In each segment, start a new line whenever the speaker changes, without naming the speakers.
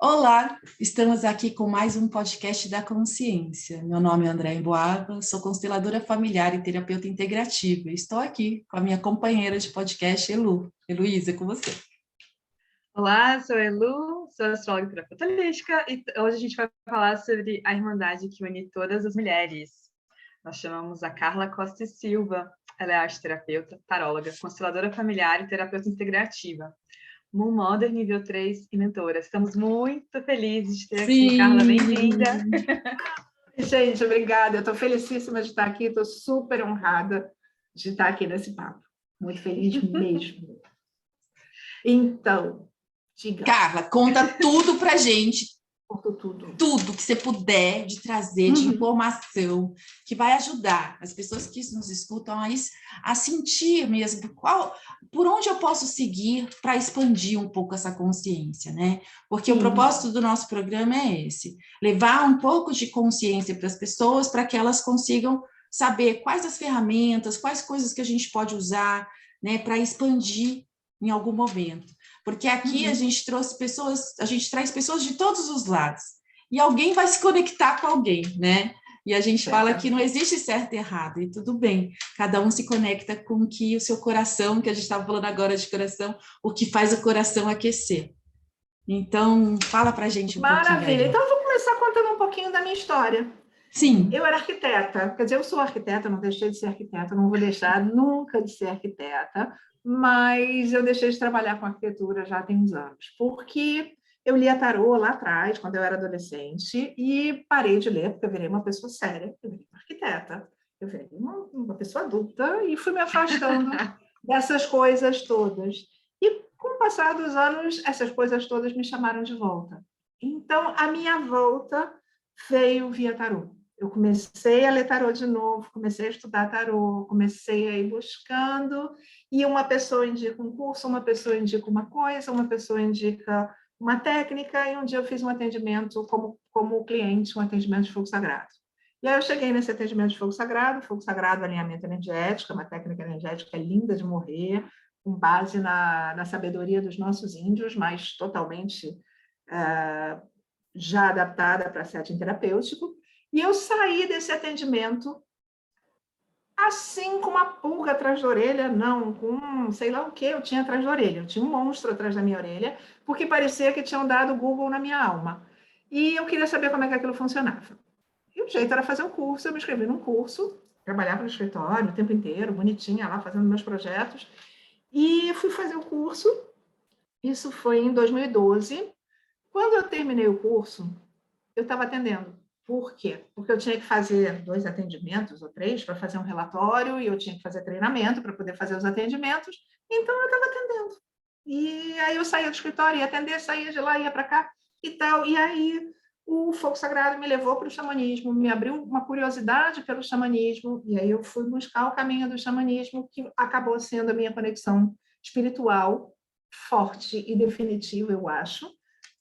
Olá, estamos aqui com mais um podcast da consciência. Meu nome é André Emboava, sou consteladora familiar e terapeuta integrativa. Estou aqui com a minha companheira de podcast, Heloísa, com você.
Olá, sou a Elu, sou astróloga e terapeuta holística e hoje a gente vai falar sobre a irmandade que une todas as mulheres. Nós chamamos a Carla Costa e Silva. Ela é arte-terapeuta, taróloga, consteladora familiar e terapeuta integrativa. Moon Mother nível 3 e mentora. Estamos muito felizes de ter aqui. Carla, bem-vinda.
Gente, obrigada. Eu estou felicíssima de estar aqui, estou super honrada de estar aqui nesse papo. Muito feliz mesmo. Então, diga.
Carla, conta tudo pra gente.
Conta tudo.
Tudo que você puder de trazer de informação que vai ajudar as pessoas que nos escutam a sentir mesmo por onde eu posso seguir para expandir um pouco essa consciência, né? Porque o propósito do nosso programa é esse, levar um pouco de consciência para as pessoas para que elas consigam saber quais as ferramentas, quais coisas que a gente pode usar, né, para expandir em algum momento. Porque aqui a gente traz pessoas de todos os lados. E alguém vai se conectar com alguém, né? E a gente fala que não existe certo e errado, e tudo bem. Cada um se conecta com o que o seu coração, que a gente estava falando agora de coração, o que faz o coração aquecer. Então, fala pra gente um pouquinho.
Maravilha. Então, eu vou começar contando um pouquinho da minha história.
Sim.
Eu era arquiteta, quer dizer, eu sou arquiteta, não deixei de ser arquiteta, não vou deixar nunca de ser arquiteta, mas eu deixei de trabalhar com arquitetura já tem uns anos, porque eu lia tarô lá atrás, quando eu era adolescente, e parei de ler, porque eu virei uma pessoa séria, eu virei uma arquiteta, eu virei uma pessoa adulta e fui me afastando dessas coisas todas. E com o passar dos anos, essas coisas todas me chamaram de volta. Então, a minha volta veio via tarô. Eu comecei a ler tarô de novo, comecei a estudar tarô, comecei a ir buscando, e uma pessoa indica um curso, uma pessoa indica uma coisa, uma pessoa indica uma técnica, e um dia eu fiz um atendimento como cliente, um atendimento de fogo sagrado. E aí eu cheguei nesse atendimento de fogo sagrado, alinhamento energético, uma técnica energética linda de morrer, com base na sabedoria dos nossos índios, mas totalmente já adaptada para setting terapêutico. E eu saí desse atendimento assim, com uma pulga atrás da orelha, não, com sei lá o que eu tinha atrás da orelha. Eu tinha um monstro atrás da minha orelha, porque parecia que tinham dado Google na minha alma. E eu queria saber como é que aquilo funcionava. E o jeito era fazer o curso, eu me inscrevi num curso, trabalhava no escritório o tempo inteiro, bonitinha lá, fazendo meus projetos, e fui fazer o curso. Isso foi em 2012. Quando eu terminei o curso, eu estava atendendo. Por quê? Porque eu tinha que fazer 2 atendimentos ou 3 para fazer um relatório, e eu tinha que fazer treinamento para poder fazer os atendimentos, então eu estava atendendo. E aí eu saía do escritório, ia atender, saía de lá, ia para cá e tal. E aí o fogo sagrado me levou para o xamanismo, me abriu uma curiosidade pelo xamanismo, e aí eu fui buscar o caminho do xamanismo, que acabou sendo a minha conexão espiritual forte e definitiva, eu acho,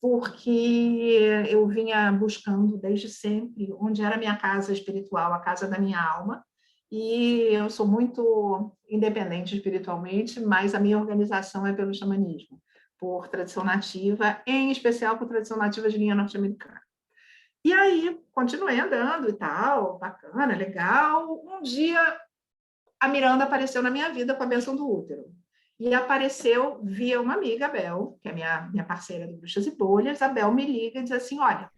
porque eu vinha buscando desde sempre onde era a minha casa espiritual, a casa da minha alma, e eu sou muito independente espiritualmente, mas a minha organização é pelo xamanismo, por tradição nativa, em especial por tradição nativa de linha norte-americana. E aí, continuei andando e tal, bacana, legal. Um dia, a Miranda apareceu na minha vida com a bênção do útero. E apareceu via uma amiga, a Bel, que é minha parceira do Bruxas e Bolhas. A Bel me liga e diz assim, olha,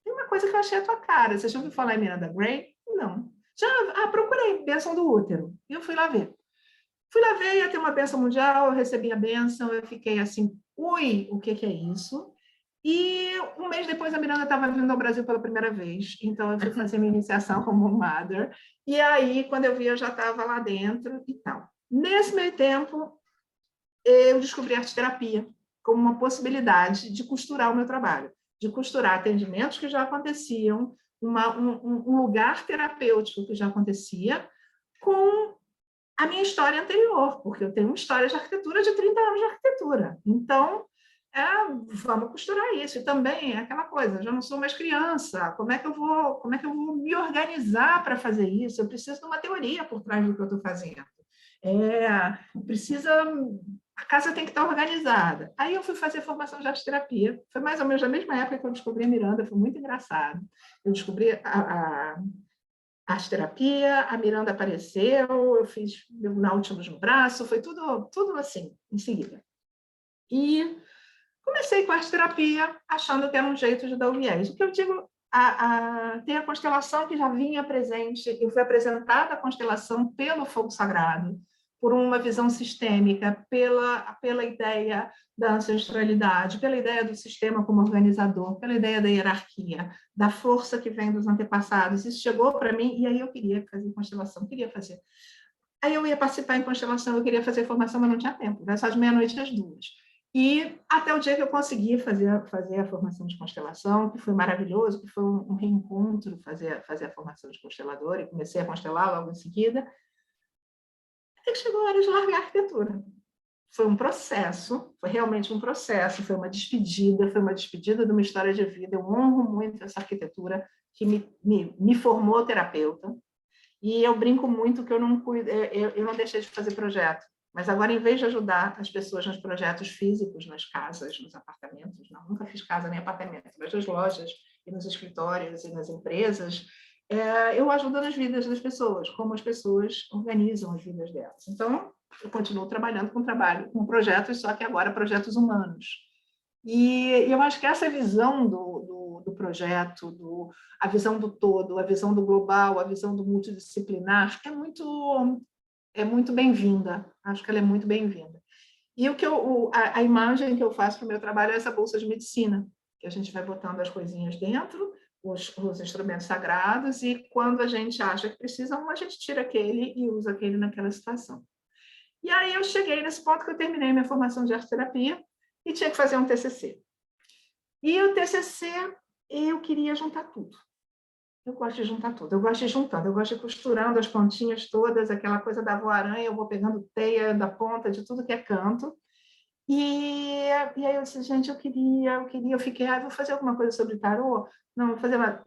tem uma coisa que eu achei a tua cara. Você já ouviu falar em Miranda Gray? Não. Já, procurei, bênção do útero. E eu fui lá ver. Ia ter uma bênção mundial, eu recebi a bênção, eu fiquei assim, ui, o que é isso? E um mês depois a Miranda estava vindo ao Brasil pela primeira vez, então eu fui fazer minha iniciação como mother, e aí, quando eu vi, eu já estava lá dentro e tal. Nesse meio tempo, eu descobri a arte-terapia como uma possibilidade de costurar o meu trabalho, de costurar atendimentos que já aconteciam, um lugar terapêutico que já acontecia, com a minha história anterior, porque eu tenho uma história de arquitetura de 30 anos de arquitetura. Então, vamos costurar isso. E também é aquela coisa, eu já não sou mais criança, como é que eu vou me organizar para fazer isso? Eu preciso de uma teoria por trás do que eu estou fazendo. Precisa a casa tem que estar organizada. Aí eu fui fazer formação de arte-terapia. Foi mais ou menos na mesma época que eu descobri a Miranda, foi muito engraçado. Eu descobri a arte-terapia, a Miranda apareceu, eu fiz náuticos no braço, foi tudo assim, em seguida. E comecei com a arte-terapia, achando que era um jeito de dar o viés. O que eu digo, tem a constelação que já vinha presente, eu fui apresentada a constelação pelo fogo sagrado, por uma visão sistêmica, pela ideia da ancestralidade, pela ideia do sistema como organizador, pela ideia da hierarquia, da força que vem dos antepassados. Isso chegou para mim, e aí eu queria fazer constelação, queria fazer. Aí eu ia participar em constelação, eu queria fazer formação, mas não tinha tempo, era só de meia-noite às 2. E até o dia que eu consegui fazer a formação de constelação, que foi maravilhoso, que foi um reencontro, fazer a formação de constelador, e comecei a constelar logo em seguida, até que chegou a hora de largar a arquitetura. Foi um processo, foi realmente um processo, foi uma despedida de uma história de vida. Eu honro muito essa arquitetura que me formou terapeuta, e eu brinco muito que eu não deixei de fazer projeto, mas agora, em vez de ajudar as pessoas nos projetos físicos, nas casas, nos apartamentos, não, nunca fiz casa nem apartamento, mas nas lojas e nos escritórios e nas empresas, eu ajudo nas vidas das pessoas, como as pessoas organizam as vidas delas. Então, eu continuo trabalhando com projetos, só que agora projetos humanos. E eu acho que essa visão do projeto, a visão do todo, a visão do global, a visão do multidisciplinar, é muito bem-vinda. Acho que ela é muito bem-vinda. E a imagem que eu faço para o meu trabalho é essa bolsa de medicina, que a gente vai botando as coisinhas dentro, os instrumentos sagrados, e quando a gente acha que precisa a gente tira aquele e usa aquele naquela situação. E aí eu cheguei nesse ponto que eu terminei minha formação de arte-terapia e tinha que fazer um TCC. E o TCC, eu queria juntar tudo. Eu gosto de juntar tudo, eu gosto de ir juntando, eu gosto de ir costurando as pontinhas todas, aquela coisa da voaranha, eu vou pegando teia da ponta de tudo que é canto. E aí eu disse, gente, eu fiquei, vou fazer alguma coisa sobre tarô? Não, vou fazer uma...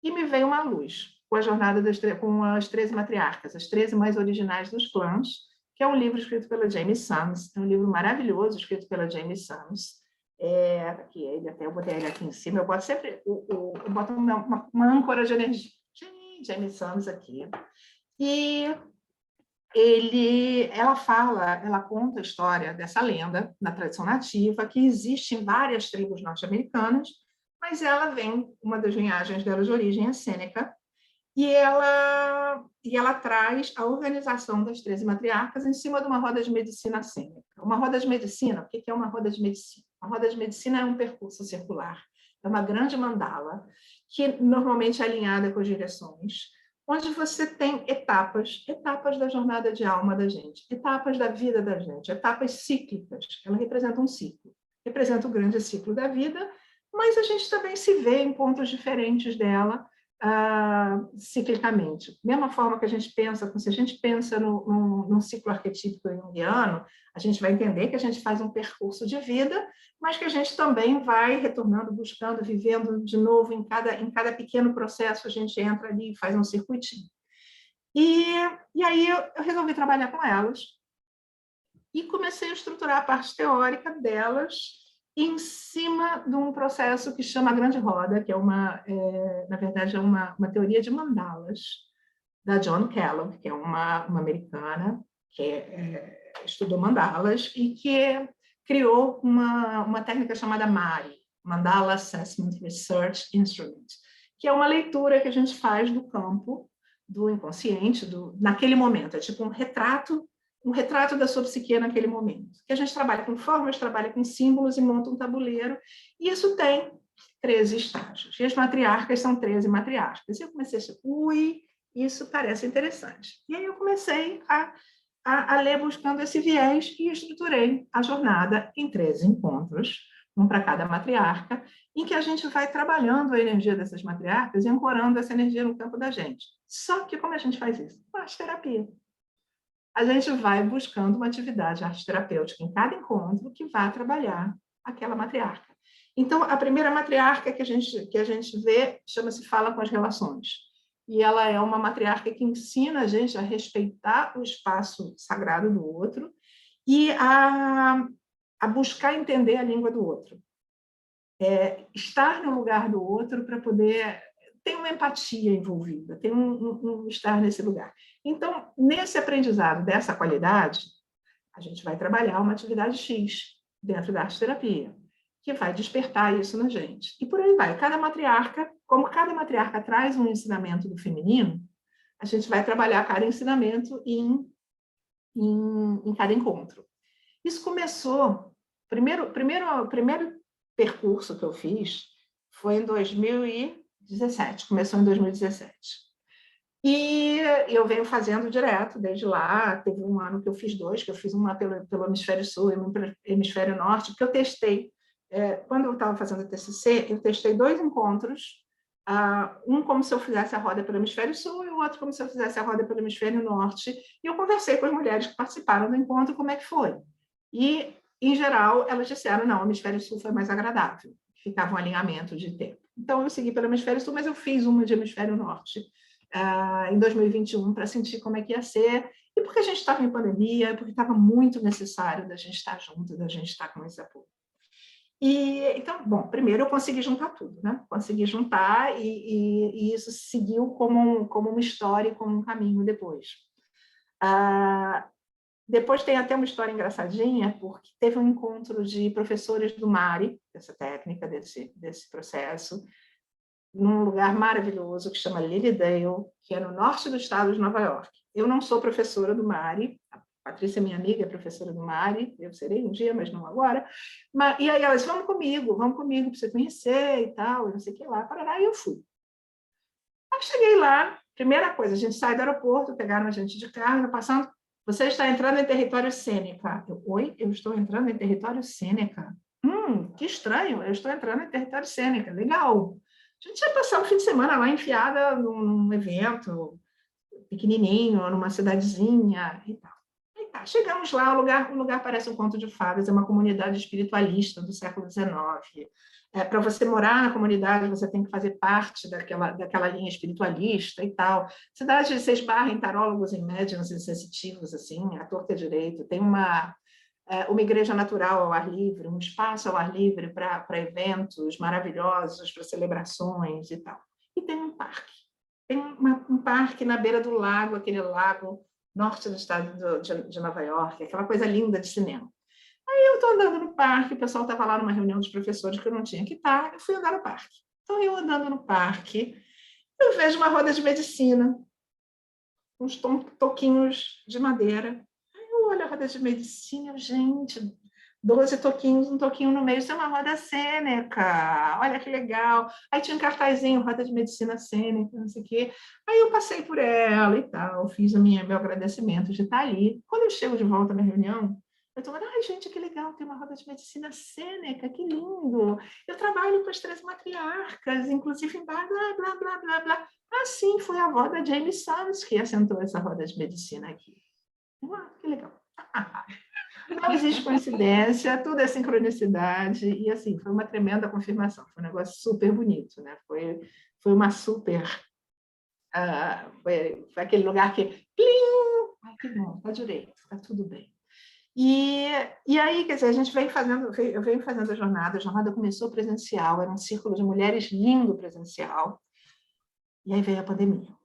E me veio uma luz, com a jornada com as 13 matriarcas, as 13 mais originais dos clãs, que é um livro escrito pela Jamie Sams, é um livro maravilhoso escrito pela Jamie Sams. Aqui, eu botei ele aqui em cima, eu boto sempre eu boto uma âncora de energia. Jamie Sams aqui. E ela conta a história dessa lenda na tradição nativa, que existe em várias tribos norte-americanas, mas ela vem, uma das linhagens dela de origem é Sêneca, e ela traz a organização das 13 matriarcas em cima de uma roda de medicina sêneca. Uma roda de medicina, o que é uma roda de medicina? Uma roda de medicina é um percurso circular, é uma grande mandala, que normalmente é alinhada com as direções, onde você tem etapas da jornada de alma da gente, etapas da vida da gente, etapas cíclicas. Ela representa um ciclo, representa o grande ciclo da vida, mas a gente também se vê em pontos diferentes dela, ciclicamente. Mesma forma que a gente pensa, se a gente pensa num ciclo arquetípico junguiano, a gente vai entender que a gente faz um percurso de vida, mas que a gente também vai retornando, buscando, vivendo de novo, em cada pequeno processo a gente entra ali e faz um circuitinho. E aí eu resolvi trabalhar com elas e comecei a estruturar a parte teórica delas em cima de um processo que chama a Grande Roda, que na verdade, é uma teoria de mandalas, da Joan Kellogg, que é uma americana que estudou mandalas e que criou uma técnica chamada MARI, Mandala Assessment Research Instrument, que é uma leitura que a gente faz do campo, do inconsciente, naquele momento. É tipo um retrato da sua psique naquele momento. Que a gente trabalha com formas, trabalha com símbolos e monta um tabuleiro, e isso tem 13 estágios. E as matriarcas são 13 matriarcas. E eu comecei a dizer, isso parece interessante. E aí eu comecei a ler buscando esse viés e estruturei a jornada em 13 encontros, um para cada matriarca, em que a gente vai trabalhando a energia dessas matriarcas e ancorando essa energia no campo da gente. Só que como a gente faz isso? Com arte-terapia. A gente vai buscando uma atividade arte-terapêutica em cada encontro que vai trabalhar aquela matriarca. Então, a primeira matriarca que a gente vê chama-se Fala com as Relações. E ela é uma matriarca que ensina a gente a respeitar o espaço sagrado do outro e a buscar entender a língua do outro. Estar no lugar do outro para poder... Tem uma empatia envolvida, tem um estar nesse lugar. Então, nesse aprendizado dessa qualidade, a gente vai trabalhar uma atividade X dentro da arte-terapia, que vai despertar isso na gente. E por aí vai. Cada matriarca, como cada matriarca traz um ensinamento do feminino, a gente vai trabalhar cada ensinamento em cada encontro. Isso começou... Primeiro percurso que eu fiz foi em 2017, começou em 2017. E eu venho fazendo direto, desde lá. Teve um ano que eu fiz 2, que eu fiz uma pelo Hemisfério Sul e uma pelo Hemisfério Norte, porque eu testei. Quando eu estava fazendo o TCC, eu testei 2 encontros, um como se eu fizesse a roda pelo Hemisfério Sul e o outro como se eu fizesse a roda pelo Hemisfério Norte. E eu conversei com as mulheres que participaram do encontro como é que foi. E, em geral, elas disseram, não, o Hemisfério Sul foi mais agradável, ficava um alinhamento de tempo. Então, eu segui pelo Hemisfério Sul, mas eu fiz uma de Hemisfério Norte em 2021 para sentir como é que ia ser, e porque a gente estava em pandemia, porque estava muito necessário da gente estar junto, da gente estar com esse apoio. Então, bom, primeiro eu consegui juntar tudo, né? Consegui juntar e isso seguiu como uma história, como um caminho depois. Depois tem até uma história engraçadinha, porque teve um encontro de professores do MARI, dessa técnica, desse processo, num lugar maravilhoso que chama Lilydale, que é no norte do estado de Nova York. Eu não sou professora do MARI, a Patrícia, minha amiga, é professora do MARI, eu serei um dia, mas não agora. E aí elas, vamos comigo, para você conhecer e tal, não sei o que lá, parará, e eu fui. Aí cheguei lá, primeira coisa, a gente sai do aeroporto, pegaram a gente de carro, passando, você está entrando em território Sêneca. Oi, eu estou entrando em território Sêneca? Que estranho, eu estou entrando em território Sêneca, legal. A gente ia passar um fim de semana lá enfiada num evento pequenininho, numa cidadezinha e tal. E tá, chegamos lá, o lugar parece um conto de fadas, é uma comunidade espiritualista do século XIX. Para você morar na comunidade, você tem que fazer parte daquela linha espiritualista e tal. Cidade se esbarra em tarólogos, em médiuns e sensitivos, assim, à torta e à direita. Tem uma igreja natural ao ar livre, um espaço ao ar livre para eventos maravilhosos, para celebrações e tal. E tem um parque. Tem um parque na beira do lago, aquele lago norte do estado de Nova York, aquela coisa linda de cinema. Aí eu estou andando no parque, o pessoal estava lá numa reunião dos professores que eu não tinha que estar, eu fui andar no parque. Então, eu andando no parque, eu vejo uma roda de medicina, uns toquinhos de madeira. Olha a roda de medicina, gente, 12 toquinhos, um toquinho no meio, isso é uma roda Sêneca, olha que legal. Aí tinha um cartazinho, roda de medicina Sêneca, não sei o quê. Aí eu passei por ela e tal, fiz meu agradecimento de estar ali. Quando eu chego de volta na reunião, eu estou falando, ai, gente, que legal, tem uma roda de medicina Sêneca, que lindo. Eu trabalho com as 3 matriarcas, inclusive em blá, blá, blá, blá, blá. Assim, foi a avó da Jamie Sams que assentou essa roda de medicina aqui. Que legal. Não existe coincidência, tudo é sincronicidade, e assim, foi uma tremenda confirmação, foi um negócio super bonito, né? Foi uma super... foi aquele lugar que... Plim! Ai, que bom, está direito, está tudo bem. E aí, quer dizer, eu venho fazendo a jornada começou presencial, era um círculo de mulheres lindo presencial, e aí veio a pandemia.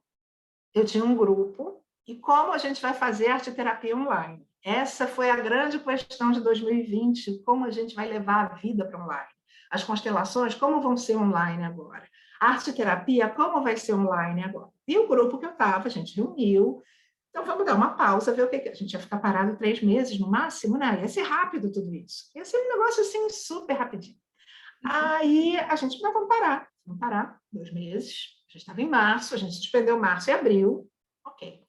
Eu tinha um grupo, e como a gente vai fazer arte-terapia online? Essa foi a grande questão de 2020, como a gente vai levar a vida para online? As constelações, como vão ser online agora? A arte-terapia, como vai ser online agora? E o grupo que eu estava, a gente reuniu, então vamos dar uma pausa, ver o que a gente ia ficar parado 3 meses no máximo, né? Ia ser rápido tudo isso. Ia ser um negócio assim, super rapidinho. Aí a gente, não, vamos parar 2 meses. A gente estava em março, a gente suspendeu março e abril, ok.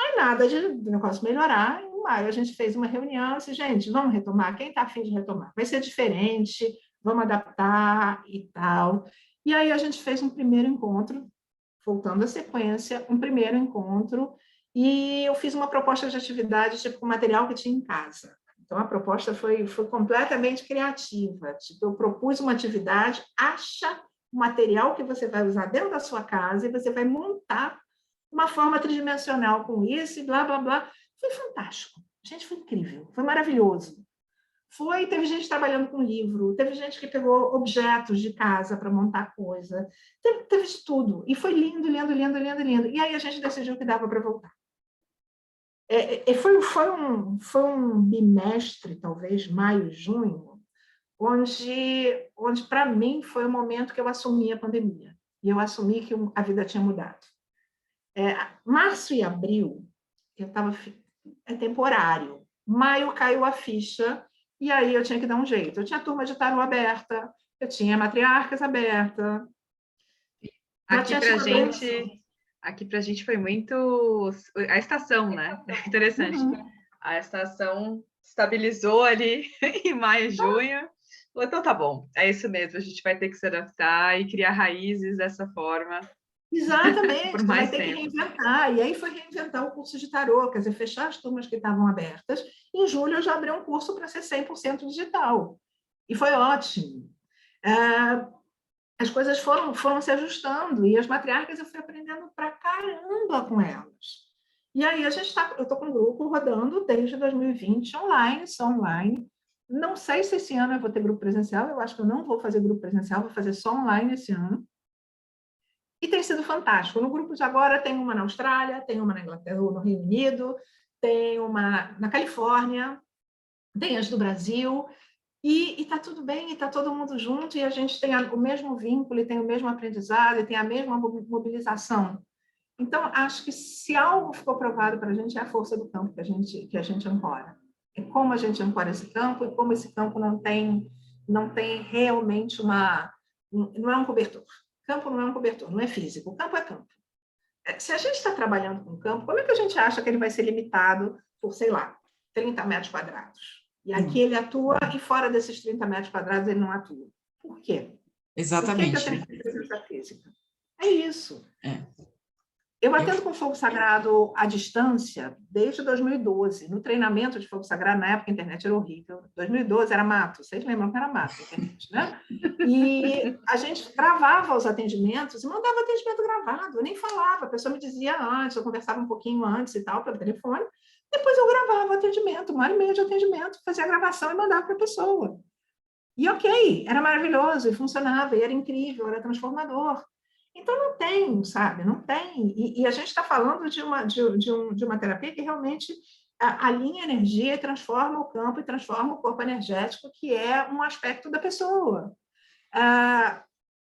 Aí nada de negócio melhorar. Em maio a gente fez uma reunião, assim, gente, vamos retomar? Quem está a fim de retomar? Vai ser diferente, vamos adaptar e tal. E aí a gente fez um primeiro encontro, voltando à sequência, um primeiro encontro, e eu fiz uma proposta de atividade, tipo, com o material que tinha em casa. Então, a proposta foi completamente criativa. Tipo, eu propus uma atividade, acha o material que você vai usar dentro da sua casa e você vai montar uma forma tridimensional com isso e blá, blá, blá. Foi fantástico. Gente, foi incrível, foi maravilhoso. Teve gente trabalhando com livro, teve gente que pegou objetos de casa para montar coisa, teve de tudo. E foi lindo, lindo, lindo, lindo, lindo. E aí a gente decidiu que dava para voltar. Foi um bimestre, talvez, maio, junho, onde para mim, foi o momento que eu assumi a pandemia. E eu assumi que a vida tinha mudado. Março e abril, é temporário. Maio caiu a ficha, e aí eu tinha que dar um jeito. Eu tinha turma de tarô aberta, eu tinha matriarcas aberta.
Aqui pra gente foi muito a estação, né? É interessante.
Uhum.
A estação estabilizou ali em maio, junho. Então tá bom, é isso mesmo, a gente vai ter que se adaptar e criar raízes dessa forma.
Exatamente,
por mais
vai ter
tempo.
que reinventar. E aí foi reinventar o curso de tarô, quer dizer, fechar as turmas que estavam abertas. Em julho eu já abri um curso para ser 100% digital. E foi ótimo. As coisas foram se ajustando, e as matriarcas eu fui aprendendo pra caramba com elas. E aí eu estou com um grupo rodando desde 2020 online, só online. Não sei se esse ano eu vou ter grupo presencial, eu acho que eu não vou fazer grupo presencial, vou fazer só online esse ano. E tem sido fantástico. No grupo de agora tem uma na Austrália, tem uma na Inglaterra, no Reino Unido, tem uma na Califórnia, tem as do Brasil, e está tudo bem, e está todo mundo junto, e a gente tem o mesmo vínculo, e tem o mesmo aprendizado, e tem a mesma mobilização. Então, acho que se algo ficou provado para a gente, é a força do campo que a gente ancora. É como a gente ancora esse campo, e como esse campo não tem realmente não é um cobertor. Campo não é um cobertor, não é físico. O campo é campo. Se a gente está trabalhando com campo, como é que a gente acha que ele vai ser limitado por, sei lá, 30 metros quadrados? E aqui ele atua, e fora desses 30 metros quadrados ele não atua. Por quê?
Exatamente.
Por que eu tenho que ter presença física? É isso. Eu atendo com fogo sagrado à distância desde 2012, no treinamento de fogo sagrado. Na época a internet era horrível. 2012 era mato, vocês lembram que era mato a internet, né? E a gente gravava os atendimentos e mandava atendimento gravado. Eu nem falava, a pessoa me dizia antes, eu conversava um pouquinho antes e tal, pelo telefone. Depois eu gravava o atendimento, 1h30 de atendimento, fazia a gravação e mandava para a pessoa. E ok, era maravilhoso, e funcionava, e era incrível, era transformador. Então, não tem, sabe? Não tem. E a gente está falando de uma terapia que realmente alinha a energia e transforma o campo e transforma o corpo energético, que é um aspecto da pessoa.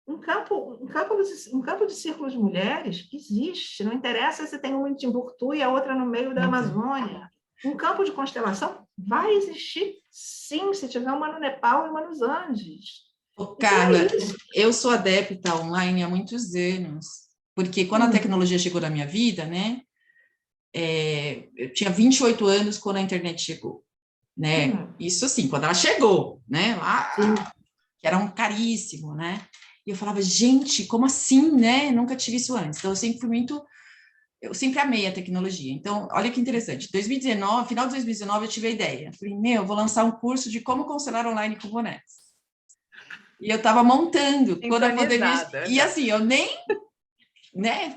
Um campo de círculos de mulheres existe, não interessa se tem uma em Timbuktu e a outra no meio da Amazônia. Um campo de constelação vai existir, sim, se tiver uma no Nepal e uma nos Andes.
Carla, eu sou adepta online há muitos anos, porque quando a tecnologia chegou na minha vida, né, eu tinha 28 anos quando a internet chegou, né, isso assim, quando ela chegou, né, lá, que era caríssimo, né, e eu falava, gente, como assim, né, nunca tive isso antes, então eu sempre amei a tecnologia. Então, olha que interessante, final de 2019 eu tive a ideia, falei, eu vou lançar um curso de como constelar online com bonecos. E eu estava montando quando a pandemia... E assim, eu nem... né?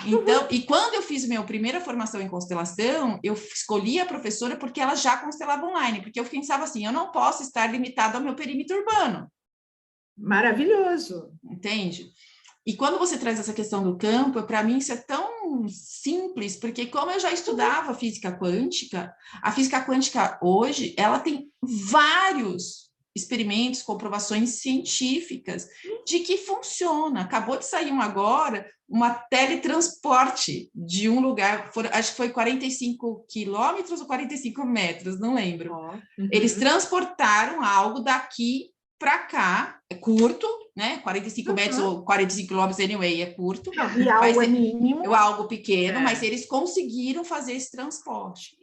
Então, e quando eu fiz minha primeira formação em constelação, eu escolhi a professora porque ela já constelava online, porque eu pensava assim, eu não posso estar limitado ao meu perímetro urbano.
Maravilhoso.
Entende? E quando você traz essa questão do campo, para mim isso é tão simples, porque como eu já estudava física quântica, a física quântica hoje, ela tem vários experimentos, comprovações científicas de que funciona. Acabou de sair agora, uma teletransporte de um lugar, acho que foi 45 quilômetros ou 45 metros, não lembro. Eles transportaram algo daqui para cá, é curto, né? 45 metros ou 45 quilômetros, anyway, é curto.
Não, e algo é mínimo.
Algo pequeno, mas eles conseguiram fazer esse transporte.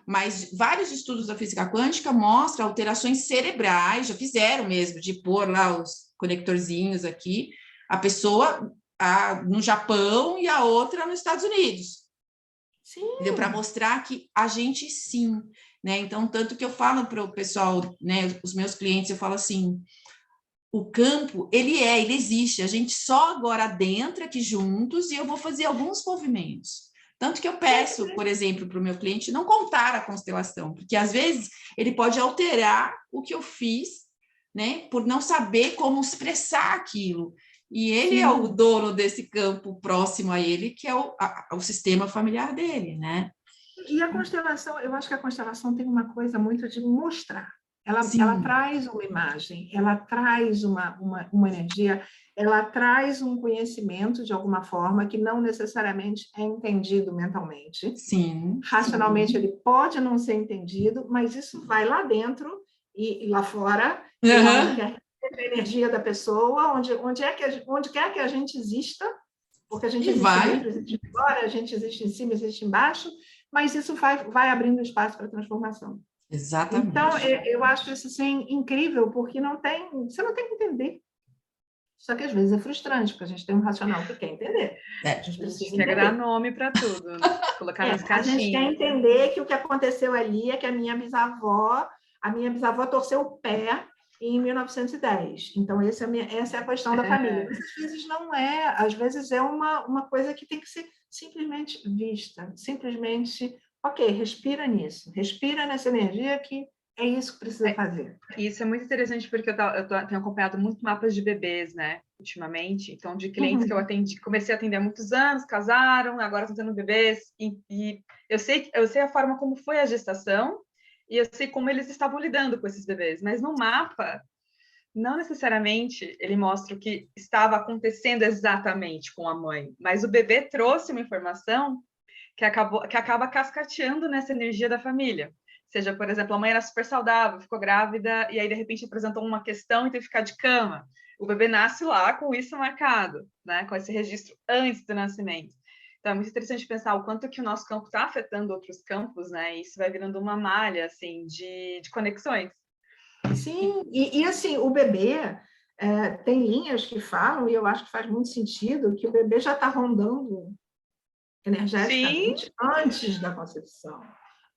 Mas vários estudos da física quântica mostram alterações cerebrais, já fizeram mesmo, de pôr lá os conectorzinhos aqui, a pessoa no Japão e a outra nos Estados Unidos. Deu para mostrar que a gente sim, né? Então, tanto que eu falo para o pessoal, né, os meus clientes, eu falo assim, o campo, ele existe, a gente só agora adentra aqui juntos e eu vou fazer alguns movimentos. Tanto que eu peço, por exemplo, para o meu cliente não contar a constelação, porque às vezes ele pode alterar o que eu fiz, né, por não saber como expressar aquilo. E ele é o dono desse campo próximo a ele, que é o sistema familiar dele, né?
E a constelação, eu acho que a constelação tem uma coisa muito de mostrar. Ela
Sim,
traz uma imagem, ela traz uma energia, ela traz um conhecimento de alguma forma que não necessariamente é entendido mentalmente.
sim.
Racionalmente ele pode não ser entendido, mas isso vai lá dentro e lá fora, que é onde
Uhum.
quer que a energia da pessoa, onde quer que a gente exista, porque a gente
E
existe
vai,
dentro, existe fora, a gente existe em cima, existe embaixo, mas isso vai abrindo espaço para transformação. Então,
exatamente.
eu acho isso assim, incrível, porque você não tem que entender. Só que às vezes é frustrante, porque a gente tem um racional que quer entender. A
É,
gente
A gente
precisa
quer dar
entender.
nome para tudo, colocar nas
A gente quer
caixinhas.
entender que o que aconteceu ali é que a minha bisavó torceu o pé em 1910. Então, essa é a questão da família. Mas às vezes não é, às vezes é uma coisa que tem que ser simplesmente vista, simplesmente, ok, respira nisso, respira nessa energia que é isso que precisa fazer.
Isso é muito interessante porque tenho acompanhado muito mapas de bebês, né, ultimamente. Então, de clientes que eu atendi, comecei a atender há muitos anos, casaram, agora estão tendo bebês. E eu sei a forma como foi a gestação e eu sei como eles estavam lidando com esses bebês. Mas no mapa, não necessariamente ele mostra o que estava acontecendo exatamente com a mãe. Mas o bebê trouxe uma informação que acaba cascateando nessa energia da família. Seja, por exemplo, a mãe era super saudável, ficou grávida, e aí, de repente, apresentou uma questão e teve que ficar de cama. O bebê nasce lá com isso marcado, né? Com esse registro antes do nascimento. Então, é muito interessante pensar o quanto que o nosso campo está afetando outros campos, né? E isso vai virando uma malha, assim, de conexões.
Sim, e assim, o bebê, tem linhas que falam, e eu acho que faz muito sentido, que o bebê já está rondando
Sim,
energeticamente antes da concepção.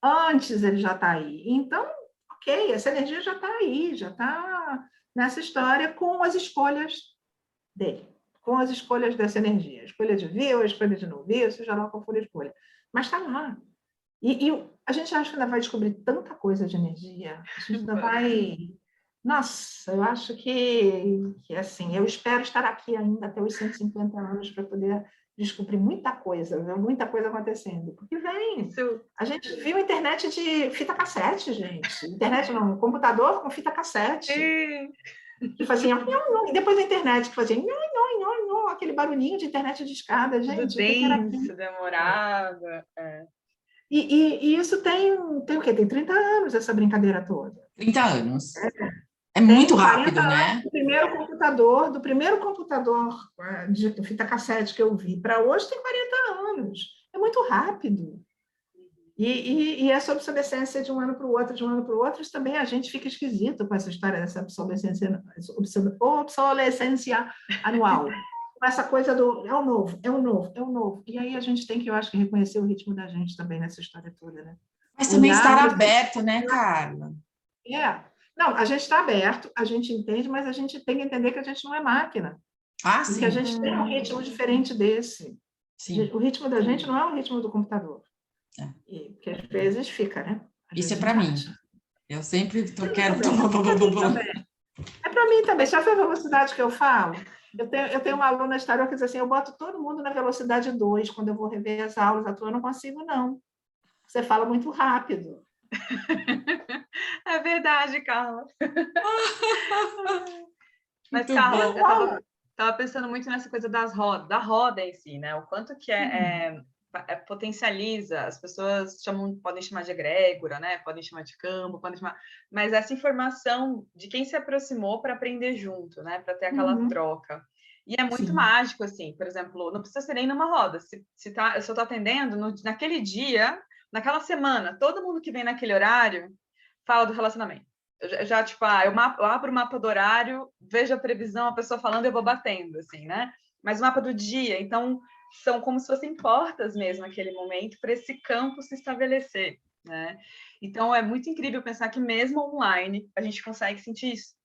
Antes ele já está aí. Então, ok, essa energia já está aí, já está nessa história com as escolhas dele, com as escolhas dessa energia. A escolha de vir, ou a escolha de não vir, seja lá qual for a escolha. Mas está lá. E a gente acha que ainda vai descobrir tanta coisa de energia. A gente ainda vai. Nossa, eu acho que assim, eu espero estar aqui ainda até os 150 anos para poder descobrir muita coisa, ver muita coisa acontecendo. Porque vem.
isso.
A gente viu internet de fita cassete, gente. Internet não, computador com fita cassete.
Sim.
Que fazia. E depois a internet que fazia. Aquele barulhinho de internet de escada.
Tudo
Gente, o que era aquilo?
denso, demorado.
E isso tem o quê? Tem 30 anos essa brincadeira toda.
30 anos. É
Tem
muito
40
rápido,
anos
né?
do primeiro computador de fita cassete que eu vi para hoje tem 40 anos. É muito rápido. E essa obsolescência de um ano para o outro, de um ano para o outro, isso também a gente fica esquisito com essa história dessa obsolescência anual. Com essa coisa do é o novo, é o novo, é o novo. E aí a gente tem que, eu acho que, reconhecer o ritmo da gente também nessa história toda, né?
Mas também
Olhar
estar
para
aberto, né, Carla?
Não, a gente está aberto, a gente entende, mas a gente tem que entender que a gente não é máquina
Ah,
e que a
sim,
gente tem um ritmo diferente desse.
sim.
O ritmo da gente não é o ritmo do computador.
É.
E que às vezes fica, né? Às
Isso
vezes
é
a
para
gente
mim.
acha.
Eu sempre quero.
É para mim também. Sabe a velocidade que eu falo? Eu tenho uma aluna histórica que diz assim: eu boto todo mundo na velocidade 2 quando eu vou rever as aulas. A tua eu não consigo, não. Você fala muito rápido.
É verdade, Carla. Mas,
Muito
Carla,
bom.
eu tava pensando muito nessa coisa da roda em si, né? O quanto que potencializa, as pessoas podem chamar de egrégora, né? Podem chamar de campo, mas essa informação de quem se aproximou para aprender junto, né? Para ter aquela troca. E é muito
Sim.
mágico, assim, por exemplo, não precisa ser nem numa roda. Se eu estou atendendo naquele dia, naquela semana, todo mundo que vem naquele horário fala do relacionamento. Eu tipo, eu abro o mapa do horário, vejo a previsão, a pessoa falando, eu vou batendo, assim, né? Mas o mapa do dia, então, são como se fossem portas mesmo naquele momento para esse campo se estabelecer, né? Então, é muito incrível pensar que mesmo online a gente consegue sentir isso.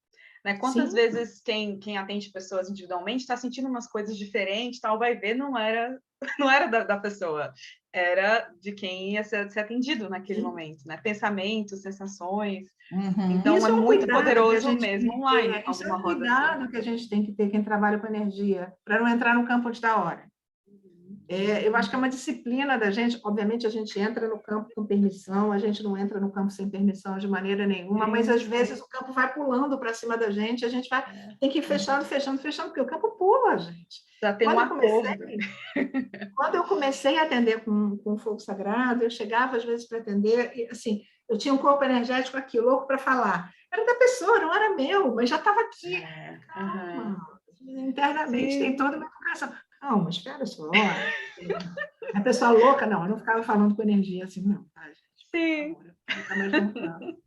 Né? Quantas
Sim.
vezes quem atende pessoas individualmente está sentindo umas coisas diferentes, tal, vai ver, não era, não era da pessoa, era de quem ia ser atendido naquele
Sim.
momento, né? Pensamentos, sensações.
Uhum.
Então,
Isso
é
é um
muito
cuidado que a
poderoso
gente tem
mesmo
que
online,
ter. Isso é
alguma
um
roda assim.
cuidado que a gente tem que ter, quem trabalha com energia, para não entrar no campo antes da hora. Eu acho que é uma disciplina da gente. Obviamente, a gente entra no campo com permissão, a gente não entra no campo sem permissão de maneira nenhuma, mas às vezes o campo vai pulando para cima da gente, a gente tem que ir fechando, fechando, fechando, porque o campo pula, gente.
Já tem um acordo.
Quando eu comecei a atender com fogo sagrado, eu chegava às vezes para atender, e assim, eu tinha um corpo energético aqui, louco para falar. Era da pessoa, não era meu, mas já estava aqui. Calma. Internamente tem toda uma educação. Calma, espera só. A pessoa louca, não, eu não ficava falando com energia assim, não, tá, gente?
Sim.
Não tá mais voltando.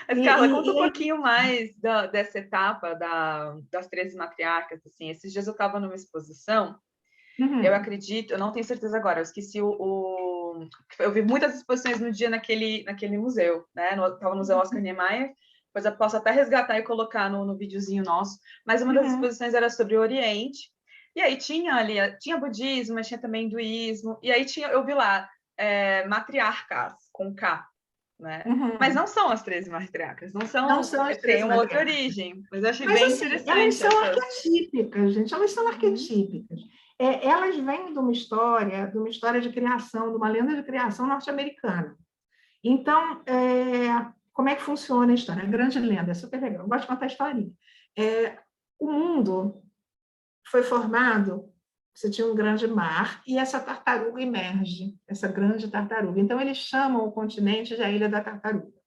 Mas, Carla, conta um pouquinho mais dessa etapa das 13 matriarcas. Assim. Esses dias eu estava numa exposição, eu acredito, eu não tenho certeza agora, eu esqueci eu vi muitas exposições no dia naquele museu, né? Estava no Museu Oscar Niemeyer, depois eu posso até resgatar e colocar no videozinho nosso, mas uma das exposições era sobre o Oriente, e aí tinha budismo, mas tinha também hinduísmo, e aí eu vi lá matriarcas, com K, né? Mas não são as 13 matriarcas, não são
as 13
tem uma outra
matriarcas.
origem, mas eu achei
Mas,
bem
assim,
interessante.
elas são arquetípicas, gente, elas são arquetípicas. Elas vêm de uma história de criação, de uma lenda de criação norte-americana. Então, como é que funciona a história? A grande lenda, é super legal, eu gosto de contar a historinha. O mundo foi formado, você tinha um grande mar, e essa tartaruga emerge, essa grande tartaruga. Então, eles chamam o continente de a Ilha da Tartaruga.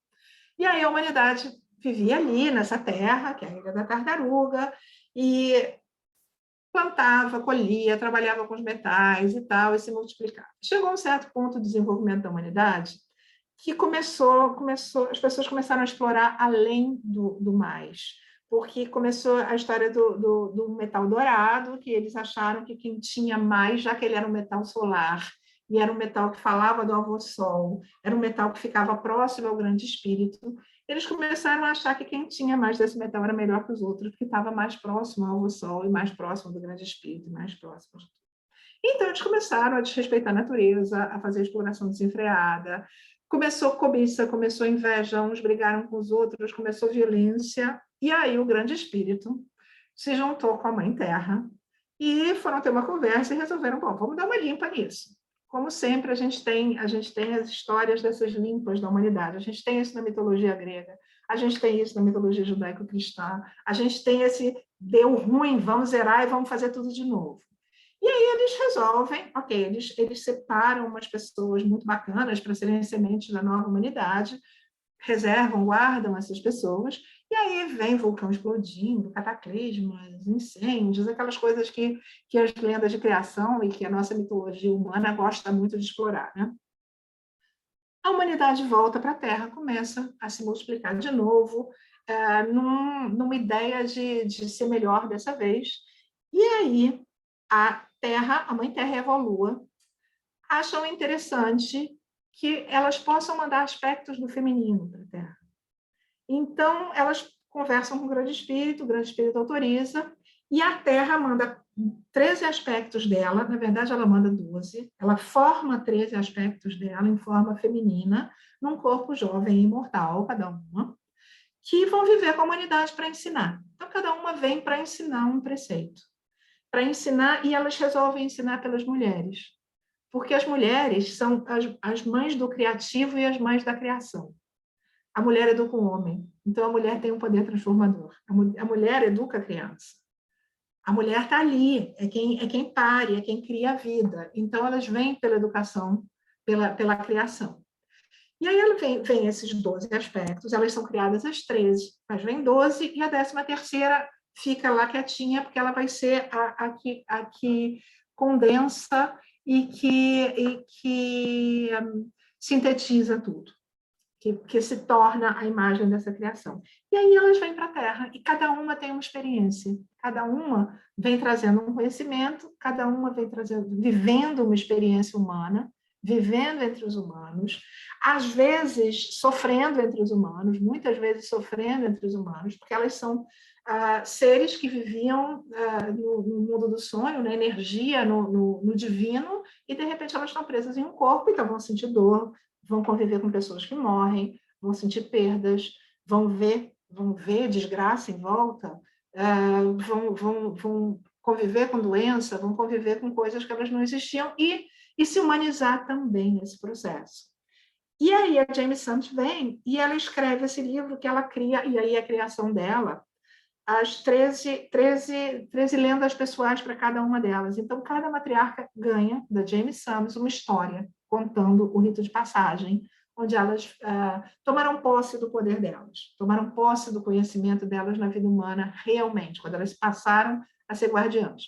E aí a humanidade vivia ali, nessa terra, que é a Ilha da Tartaruga, e plantava, colhia, trabalhava com os metais e tal, e se multiplicava. Chegou a um certo ponto do desenvolvimento da humanidade que as pessoas começaram a explorar além do mais, porque começou a história do metal dourado, que eles acharam que quem tinha mais, já que ele era um metal solar, e era um metal que falava do avô Sol, era um metal que ficava próximo ao grande espírito, eles começaram a achar que quem tinha mais desse metal era melhor que os outros, porque estava mais próximo ao avô Sol e mais próximo do grande espírito, mais próximo. Então, eles começaram a desrespeitar a natureza, a fazer exploração desenfreada, começou cobiça, começou inveja, uns brigaram com os outros, começou violência, e aí o grande espírito se juntou com a Mãe Terra e foram ter uma conversa e resolveram, bom, vamos dar uma limpa nisso. Como sempre, a gente tem as histórias dessas limpas da humanidade. A gente tem isso na mitologia grega, a gente tem isso na mitologia judaico-cristã, a gente tem esse deu ruim, vamos zerar e vamos fazer tudo de novo. E aí eles resolvem, ok, eles separam umas pessoas muito bacanas para serem sementes da nova humanidade, reservam, guardam essas pessoas, e aí vem vulcão explodindo, cataclismas, incêndios, aquelas coisas que as lendas de criação e que a nossa mitologia humana gosta muito de explorar, né? A humanidade volta para a Terra, começa a se multiplicar de novo, numa ideia de ser melhor dessa vez, e aí a Terra, a Mãe Terra e a Lua acham interessante que elas possam mandar aspectos do feminino para a Terra. Então, elas conversam com o grande espírito autoriza, e a Terra manda 13 aspectos dela, na verdade ela manda 12, ela forma 13 aspectos dela em forma feminina, num corpo jovem e imortal, cada uma, que vão viver com a humanidade para ensinar. Então, cada uma vem para ensinar um preceito. Para ensinar, e elas resolvem ensinar pelas mulheres, porque as mulheres são as mães do criativo e as mães da criação. A mulher educa o homem, então a mulher tem um poder transformador. A mulher educa a criança. A mulher está ali, é quem pare, é quem cria a vida. Então elas vêm pela educação, pela criação. E aí vem esses 12 aspectos, elas são criadas às 13, mas vem 12 e a 13ª fica lá quietinha, porque ela vai ser a que condensa e que sintetiza tudo, que se torna a imagem dessa criação. E aí elas vêm para a Terra, e cada uma tem uma experiência, cada uma vem trazendo um conhecimento, cada uma vem vivendo uma experiência humana, vivendo entre os humanos, às vezes sofrendo entre os humanos, muitas vezes sofrendo entre os humanos, porque elas são seres que viviam no mundo do sonho, na energia, no divino, e de repente elas estão presas em um corpo, então vão sentir dor, vão conviver com pessoas que morrem, vão sentir perdas, vão ver desgraça em volta, vão conviver com doença, vão conviver com coisas que elas não existiam e se humanizar também nesse processo. E aí a Jamie Sams vem e ela escreve esse livro que ela cria, e aí a criação dela, as 13 lendas pessoais para cada uma delas. Então, cada matriarca ganha, da Jamie Sams, uma história contando o rito de passagem, onde elas tomaram posse do poder delas, tomaram posse do conhecimento delas na vida humana realmente, quando elas passaram a ser guardiãs.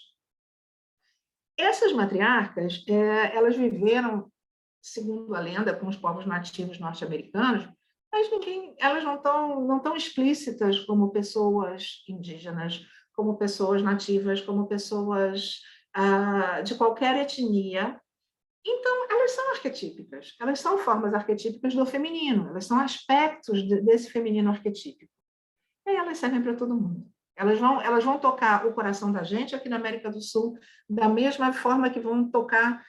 Essas matriarcas, elas viveram, segundo a lenda, com os povos nativos norte-americanos, mas elas não tão explícitas como pessoas indígenas, como pessoas nativas, como pessoas de qualquer etnia. Então, elas são arquetípicas, elas são formas arquetípicas do feminino, elas são aspectos desse feminino arquetípico. E elas servem para todo mundo. Elas vão tocar o coração da gente aqui na América do Sul, da mesma forma que vão tocar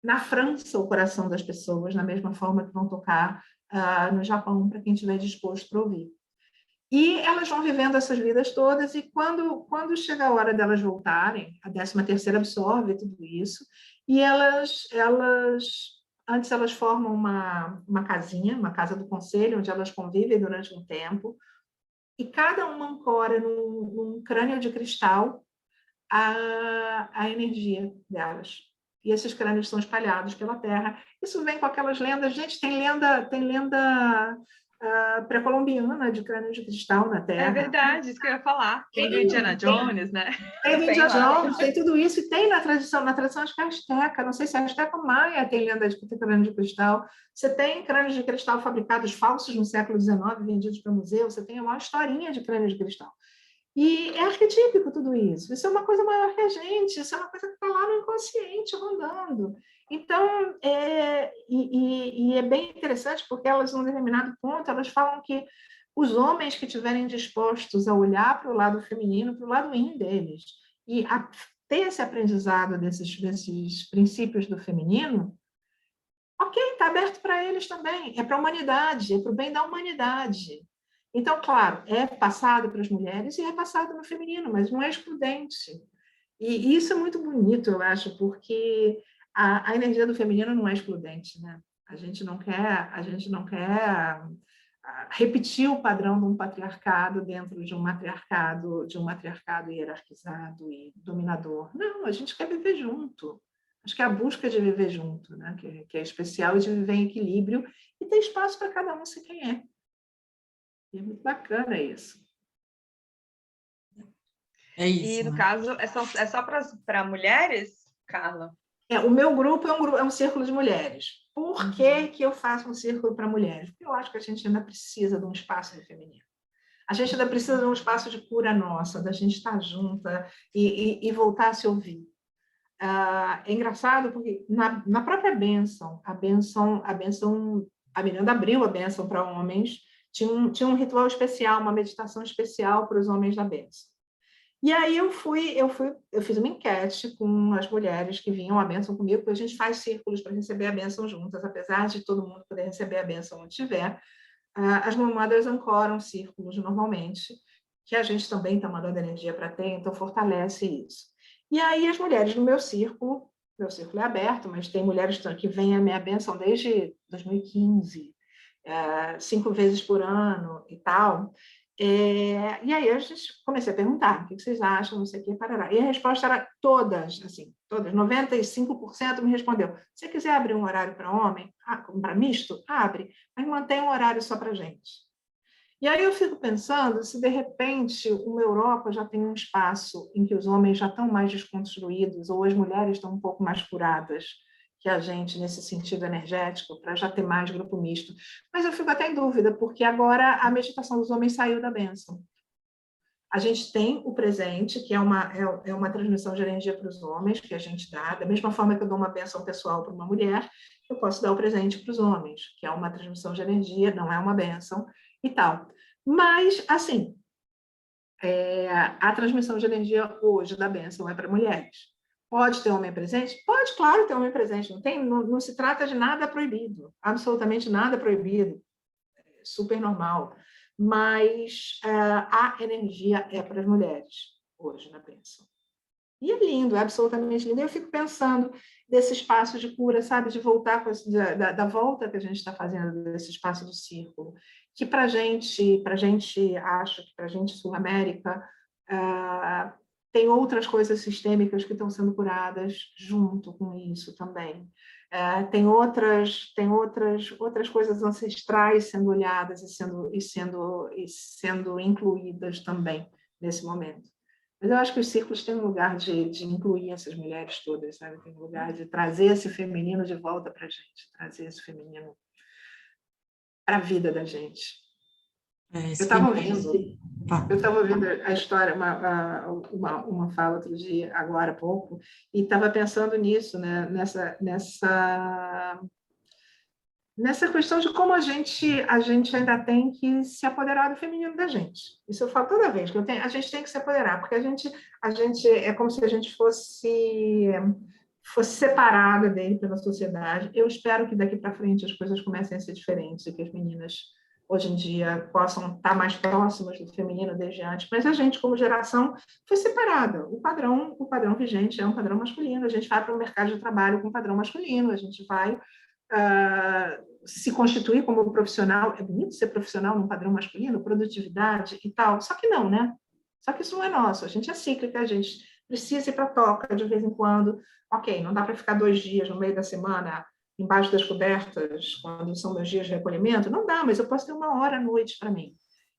na França o coração das pessoas, na mesma forma que vão tocar no Japão, para quem estiver disposto para ouvir. E elas vão vivendo essas vidas todas, e quando chega a hora delas voltarem, a 13ª absorve tudo isso, e antes elas formam uma casinha, uma casa do conselho, onde elas convivem durante um tempo, e cada uma ancora num crânio de cristal a energia delas. E esses crânios são espalhados pela Terra. Isso vem com aquelas lendas. Gente, tem lenda pré-colombiana de crânio de cristal na Terra.
É verdade, isso que eu ia falar. Tem do Indiana Jones, né?
Tem do Indiana Jones, tem tudo isso. E tem na tradição acho que é asteca. Não sei se é asteca ou maia tem lenda de crânio de cristal. Você tem crânios de cristal fabricados falsos no século XIX, vendidos para museu. Você tem uma historinha de crânio de cristal. E é arquetípico tudo isso. Isso é uma coisa maior que a gente, isso é uma coisa que está lá no inconsciente, rondando. Então, é bem interessante, porque elas, num determinado ponto, elas falam que os homens que estiverem dispostos a olhar para o lado feminino, para o lado yin deles, e a ter esse aprendizado desses princípios do feminino, ok, está aberto para eles também. É para a humanidade, é para o bem da humanidade. Então, claro, é passado para as mulheres e é passado no feminino, mas não é excludente. E isso é muito bonito, eu acho, porque a energia do feminino não é excludente, né? A gente não quer repetir o padrão de um patriarcado dentro de um matriarcado hierarquizado e dominador. Não, a gente quer viver junto. Acho que é a busca de viver junto, né? Que é especial, e de viver em equilíbrio e ter espaço para cada um ser quem é. E é muito bacana isso.
É isso.
E, no caso, é só para mulheres, Carla?
O meu grupo é um círculo de mulheres. Por que eu faço um círculo para mulheres? Porque eu acho que a gente ainda precisa de um espaço feminino. A gente ainda precisa de um espaço de cura nossa, da gente estar junta e voltar a se ouvir. É engraçado porque na própria bênção, a Miranda abriu a bênção para homens, tinha um ritual especial, uma meditação especial para os homens da bênção. E aí eu fiz uma enquete com as mulheres que vinham à bênção comigo, porque a gente faz círculos para receber a bênção juntas, apesar de todo mundo poder receber a bênção onde tiver. As mothers ancoram círculos normalmente, que a gente também está mandando energia para ter, então fortalece isso. E aí as mulheres no meu círculo é aberto, mas tem mulheres que vêm à minha bênção desde 2015, 5 vezes por ano e tal. E aí a gente comecei a perguntar, o que vocês acham, não sei o que, parará. E a resposta era todas, 95% me respondeu. Se quiser abrir um horário para homem, para misto, abre, mas mantém um horário só para gente. E aí eu fico pensando se, de repente, uma Europa já tem um espaço em que os homens já estão mais desconstruídos, ou as mulheres estão um pouco mais curadas que a gente, nesse sentido energético, para já ter mais grupo misto. Mas eu fico até em dúvida, porque agora a meditação dos homens saiu da bênção. A gente tem o presente, que é uma transmissão de energia para os homens, que a gente dá, da mesma forma que eu dou uma bênção pessoal para uma mulher, eu posso dar o presente para os homens, que é uma transmissão de energia, não é uma bênção, e tal. Mas, assim, a transmissão de energia hoje da bênção é para mulheres. Pode ter homem presente? Pode, claro, ter homem presente. Não se trata de nada proibido, absolutamente nada proibido, super normal. Mas a energia é para as mulheres hoje na bênção. E é lindo, é absolutamente lindo. Eu fico pensando desse espaço de cura, sabe? De voltar da volta que a gente está fazendo desse espaço do círculo, que para a gente, acho que para a gente, Sul-América, tem outras coisas sistêmicas que estão sendo curadas junto com isso também. Tem outras coisas ancestrais sendo olhadas e sendo incluídas também nesse momento. Mas eu acho que os círculos têm um lugar de incluir essas mulheres todas, sabe? Tem um lugar de trazer esse feminino de volta para a gente, trazer esse feminino para a vida da gente. Eu estava ouvindo a história, uma fala outro dia, agora há pouco, e estava pensando nisso, né? Nessa questão de como a gente ainda tem que se apoderar do feminino da gente. Isso eu falo toda vez, a gente tem que se apoderar, porque a gente é como se a gente fosse separada dele pela sociedade. Eu espero que daqui para frente as coisas comecem a ser diferentes e que as meninas, hoje em dia, possam estar mais próximas do feminino desde antes, mas a gente, como geração, foi separada. O padrão vigente é um padrão masculino, a gente vai para o mercado de trabalho com um padrão masculino, a gente vai se constituir como profissional, é bonito ser profissional num padrão masculino, produtividade e tal, só que não, né? Só que isso não é nosso, a gente é cíclica, a gente precisa ir para a toca de vez em quando, ok, não dá para ficar 2 dias no meio da semana embaixo das cobertas, quando são meus dias de recolhimento, não dá, mas eu posso ter 1 hora à noite para mim.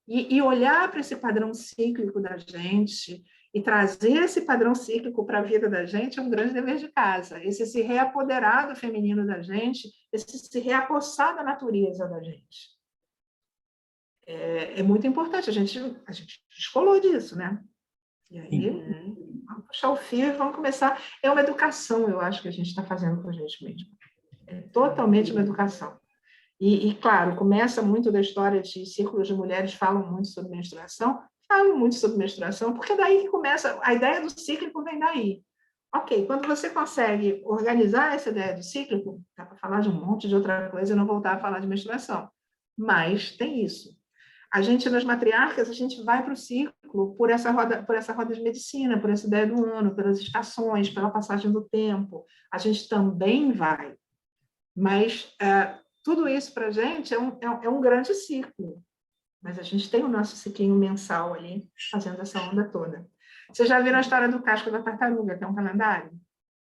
E olhar para esse padrão cíclico da gente e trazer esse padrão cíclico para a vida da gente é um grande dever de casa. Esse se reapoderar do feminino da gente, esse se reapossar da natureza da gente. É muito importante. A gente descolou disso, né? E aí, vamos puxar o fio e vamos começar. É uma educação, eu acho, que a gente está fazendo com a gente mesmo. É totalmente uma educação. E, claro, começa muito da história de círculos de mulheres falam muito sobre menstruação, porque é daí que começa, a ideia do cíclico vem daí. Ok, quando você consegue organizar essa ideia do cíclico, dá para falar de um monte de outra coisa e não voltar a falar de menstruação. Mas tem isso. A gente, nas matriarcas, a gente vai para o ciclo por essa roda de medicina, por essa ideia do ano, pelas estações, pela passagem do tempo. A gente também vai. Mas tudo isso para a gente é um grande ciclo. Mas a gente tem o nosso ciclinho mensal ali, fazendo essa onda toda. Vocês já viram a história do casco da tartaruga, que é um calendário?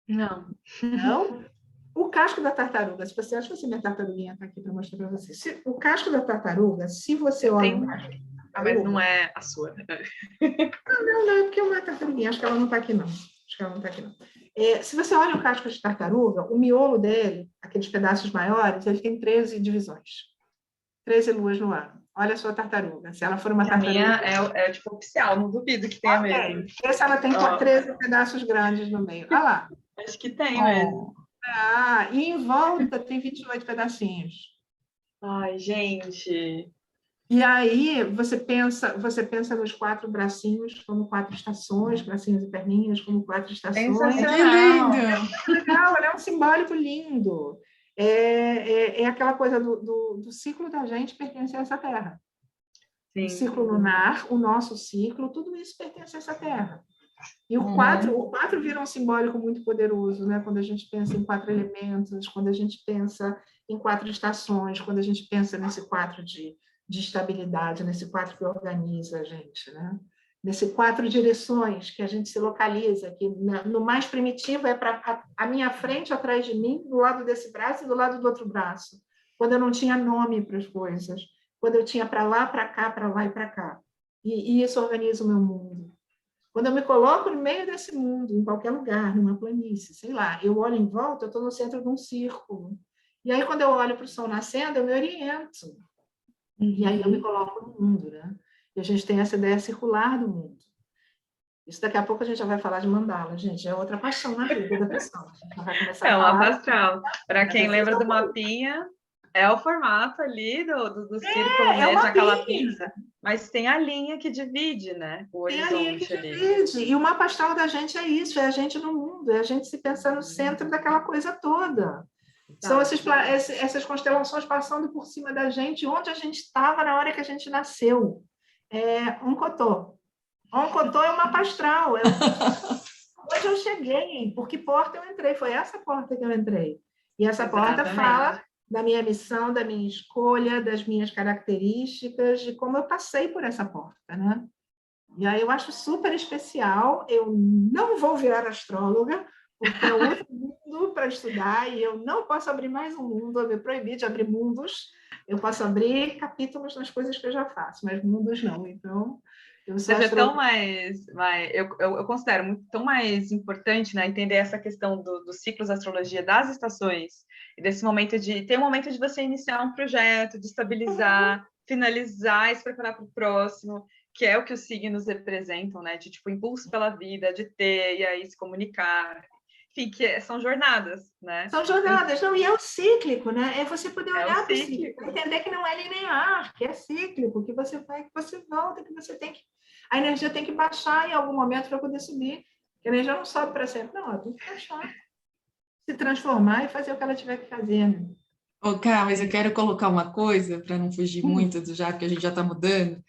Não.
Não? O casco da tartaruga, se você acha que minha tartaruguinha está aqui para mostrar para você. O casco da tartaruga, se você olha...
Mas não é a sua.
Não, é porque é uma tartaruguinha, acho que ela não está aqui, não. Se você olha o casco de tartaruga, o miolo dele, aqueles pedaços maiores, ele tem 13 divisões. 13 luas no ano. Olha a sua tartaruga. Se ela for uma tartaruga...
A minha é tipo oficial, não duvido que tenha mesmo.
Essa ela tem 13 pedaços grandes no meio. Olha lá.
Acho que tem mesmo.
E em volta tem 28 pedacinhos.
Ai, gente.
E aí você pensa nos 4 bracinhos como 4 estações, bracinhos e perninhas como 4 estações.
Que lindo!
É legal, é um simbólico lindo. É aquela coisa do ciclo da gente pertencer a essa terra. Sim. O ciclo lunar, o nosso ciclo, tudo isso pertence a essa terra. E o 4 vira um simbólico muito poderoso, né? Quando a gente pensa em 4 elementos, quando a gente pensa em 4 estações, quando a gente pensa nesse 4 de estabilidade, nesse 4 que organiza a gente, né? Nesse 4 direções que a gente se localiza, que no mais primitivo é para a minha frente, atrás de mim, do lado desse braço e do lado do outro braço. Quando eu não tinha nome para as coisas, quando eu tinha para lá, para cá, para lá e para cá. E isso organiza o meu mundo. Quando eu me coloco no meio desse mundo, em qualquer lugar, numa planície, sei lá, eu olho em volta, eu estou no centro de um círculo. E aí, quando eu olho para o sol nascendo, eu me oriento. E aí eu me coloco no mundo, né? E a gente tem essa ideia circular do mundo. Isso daqui a pouco a gente já vai falar de mandala, gente. É outra paixão na vida da pessoa. A gente vai começar
a falar. Mapa astral. Para quem lembra do mapinha, É o formato ali do círculo
É
mesmo,
uma
aquela
pinça.
pinça, mas tem a linha que divide, né? O
Tem a linha que
horizonte ali.
divide. E o mapa astral da gente é isso, é a gente no mundo, é a gente se pensar no centro daquela coisa toda. São essas constelações passando por cima da gente, onde a gente estava na hora que a gente nasceu. Um cotô. Um cotô é o mapa astral, onde eu cheguei, por que porta eu entrei, foi essa porta que eu entrei. E essa porta fala da minha missão, da minha escolha, das minhas características, de como eu passei por essa porta, né? E aí eu acho super especial, eu não vou virar astróloga, porque é outro mundo para estudar, e eu não posso abrir mais um mundo, eu me proibi de abrir mundos, eu posso abrir capítulos nas coisas que eu já faço, mas mundos não, então...
Seja tão eu considero muito, tão mais importante, né, entender essa questão dos ciclos da astrologia, das estações, e desse momento de ter um momento de você iniciar um projeto, de estabilizar, finalizar e se preparar para o próximo, que é o que os signos representam, né, de tipo impulso pela vida, de ter e aí se comunicar, enfim, são jornadas, né?
São jornadas, não, e é o cíclico, né? É você poder olhar para o
cíclico,
entender que não é linear, que é cíclico, que você vai, que você volta, que você tem que... A energia tem que baixar em algum momento para poder subir. A energia não sobe para sempre, não, ela tem que baixar, se transformar e fazer o que ela tiver que fazer, né?
Cá, mas eu quero colocar uma coisa para não fugir muito do já, porque a gente já está mudando.